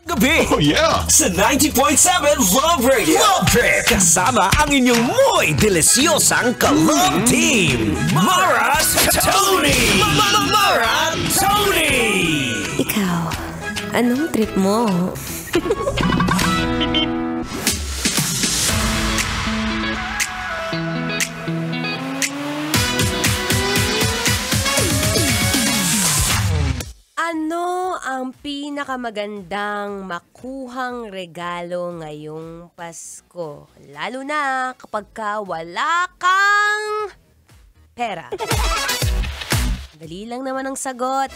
Gabi Oh yeah! sa 90.7 Love Radio. Love Trip! Kasama ang inyong muy delisyosang ka-love team. Mara Tony! Mara Tony! Ikaw, anong trip mo? Ano ang pinakamagandang makuhang regalo ngayong Pasko? Lalo na kapag wala kang pera. Dali lang naman ang sagot.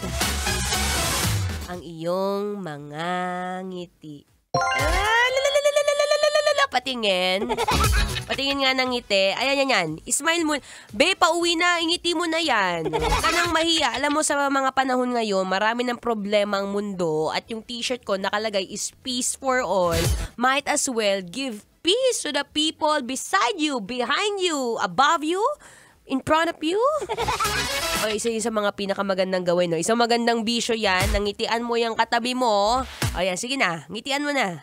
Ang iyong mga ngiti. Patingin. Patingin nga ng ngiti. Ayan, yan. Smile mo. Be, pauwi na. Ingiti mo na yan. Kanang mahiya. Alam mo, sa mga panahon ngayon, marami ng problema ang mundo at yung t-shirt ko nakalagay is peace for all. Might as well give peace to the people beside you, behind you, above you, in front of you. O, isa yun sa mga pinakamagandang gawin, no? Isang magandang bisyo yan. Nangitian mo yung katabi mo. O, yan. Sige na. Ngitian mo na.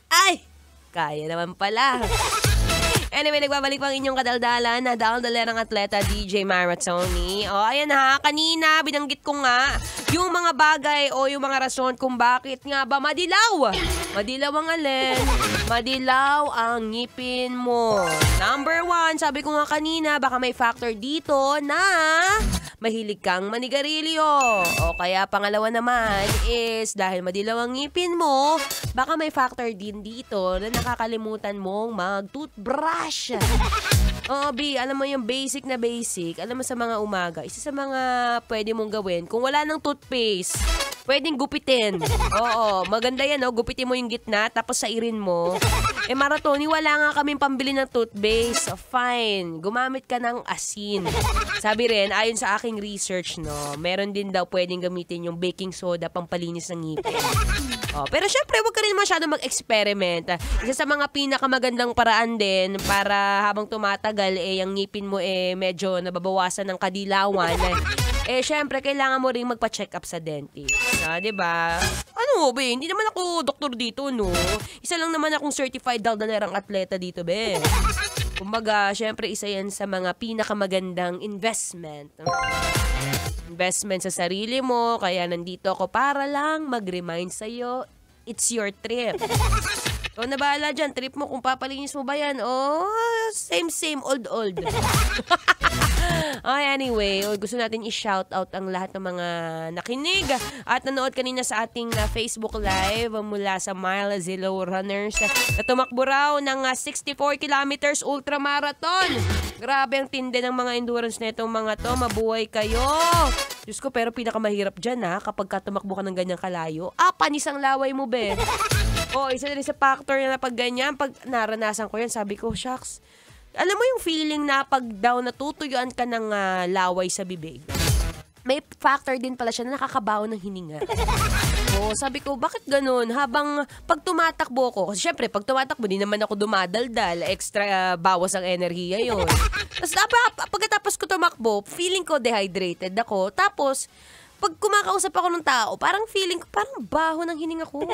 Ay! Kaya naman pala. Anyway, nagbabalik pang inyong kadaldalan na daldalerang atleta DJ Mara Tony. O, ayan ha, kanina binanggit ko nga yung mga bagay o yung mga rason kung bakit nga ba madilaw. Madilaw ang alin? Madilaw ang ngipin mo. Number 1, sabi ko nga kanina, baka may factor dito na mahilig kang manigarilyo. O kaya pangalawa naman is dahil madilaw ang ngipin mo, baka may factor din dito na nakakalimutan mong mag-toothbrush. Oo, B, alam mo yung basic na basic, alam mo sa mga umaga, isa sa mga pwede mong gawin, kung wala ng toothpaste, pwedeng gupitin. Oo, maganda yan, no? Gupitin mo yung gitna, tapos sairin mo. Eh, Maratoni, wala nga kaming pambili ng toothpaste. Fine, gumamit ka ng asin. Sabi rin, ayon sa aking research, no, meron din daw pwedeng gamitin yung baking soda pampalinis ng ngipin. Oh, pero syempre, huwag ka rin masyado mag-experiment. Isa sa mga pinakamagandang paraan din para habang tumatagal, yung ngipin mo medyo nababawasan ng kadilawan. Syempre, kailangan mo ring magpa-check up sa dentist. Diba? Ano, be? Hindi naman ako doktor dito, no? Isa lang naman akong certified daldalerang atleta dito, be. Kumbaga, syempre, isa yan sa mga pinakamagandang investment. Investment sa sarili mo, kaya nandito ako para lang mag-remind sa'yo, it's your trip. So, nabahala dyan, trip mo kung papalinis mo ba yan. Oh, same, old. Anyway, gusto natin i-shoutout ang lahat ng mga nakinig at nanood kanina sa ating Facebook Live mula sa Mile Zero Runners na tumakbo raw ng 64 kilometers ultramarathon. Grabe ang tindi ng mga endurance na itong mga to. Mabuhay kayo. Diyos ko, pero pinakamahirap dyan kapag tumakbo ka ng ganyang kalayo. Panis ang laway mo, be. Isa rin sa factor na pag ganyan, pag naranasan ko yan, sabi ko, shucks, alam mo yung feeling na pag daw natutuyuan ka ng laway sa bibig, may factor din pala siya na nakakabaw ng hininga. Sabi ko, bakit ganun? Habang pag tumatakbo ko, kasi syempre, pag tumatakbo, di naman ako dumadaldal, extra bawas ang enerhiya yun. Tapos pagkatapos ko tumakbo, feeling ko dehydrated ako. Tapos, pag kumakausap ako ng tao, parang feeling ko, parang baho ng hininga ko.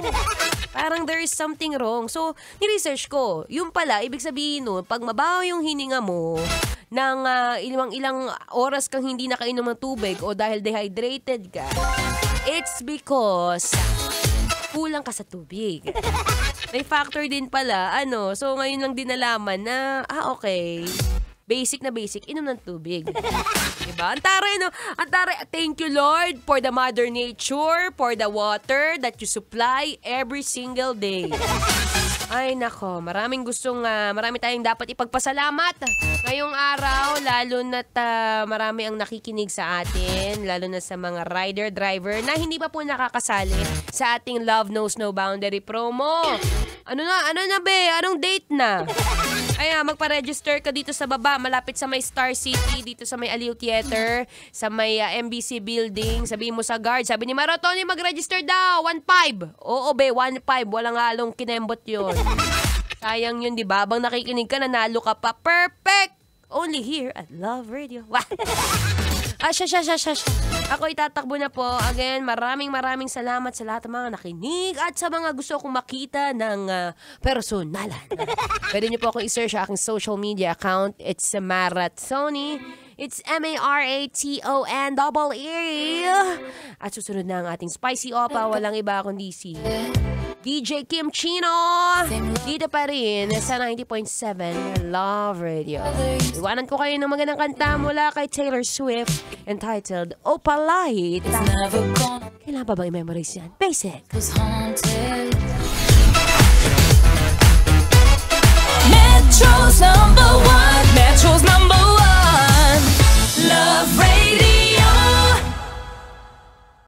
Parang there is something wrong. So, ni-research ko, yung pala, ibig sabihin nun, pag mabaho yung hininga mo, ng ilang oras kang hindi nakainom ng tubig o dahil dehydrated ka, it's because kulang ka sa tubig. May factor din pala, so ngayon lang din nalaman na, okay, basic na basic, inom ng tubig. Diba? Ang taray, no? Ang taray, thank you, Lord, for the Mother Nature, for the water that you supply every single day. Ay, nako, marami tayong dapat ipagpasalamat ngayong araw, lalo na't marami ang nakikinig sa atin, lalo na sa mga rider, driver na hindi pa po nakakasali sa ating Love Knows No Boundary promo. Ano na, be? Anong date na? Magpa-register ka dito sa baba, malapit sa may Star City, dito sa may Aliw Theater, sa may MBC Building. Sabihin mo sa guard, sabi ni Maratoni, mag-register daw, 1.5. Oo, be, 1.5. Walang halong kinembot yun. Sayang yun, di ba? Habang nakikinig ka, nanalo ka pa. Perfect! Only here at Love Radio. Siya. Ako itatakbo na po. Again, maraming salamat sa lahat ng mga nakinig at sa mga gusto kong makita ng personalan. Pwede niyo po akong i-search sa aking social media account. It's Maratoni. It's MARATONEE. At susunod na ang ating spicy opa. Walang iba kundi si DJ Kim Chino. Dito pa rin sa 90.7 Love Radio. Iwanan ko kayo ng magandang kanta mula kay Taylor Swift entitled Opalite. Kailangan pa ba i-memorize yan? Basic.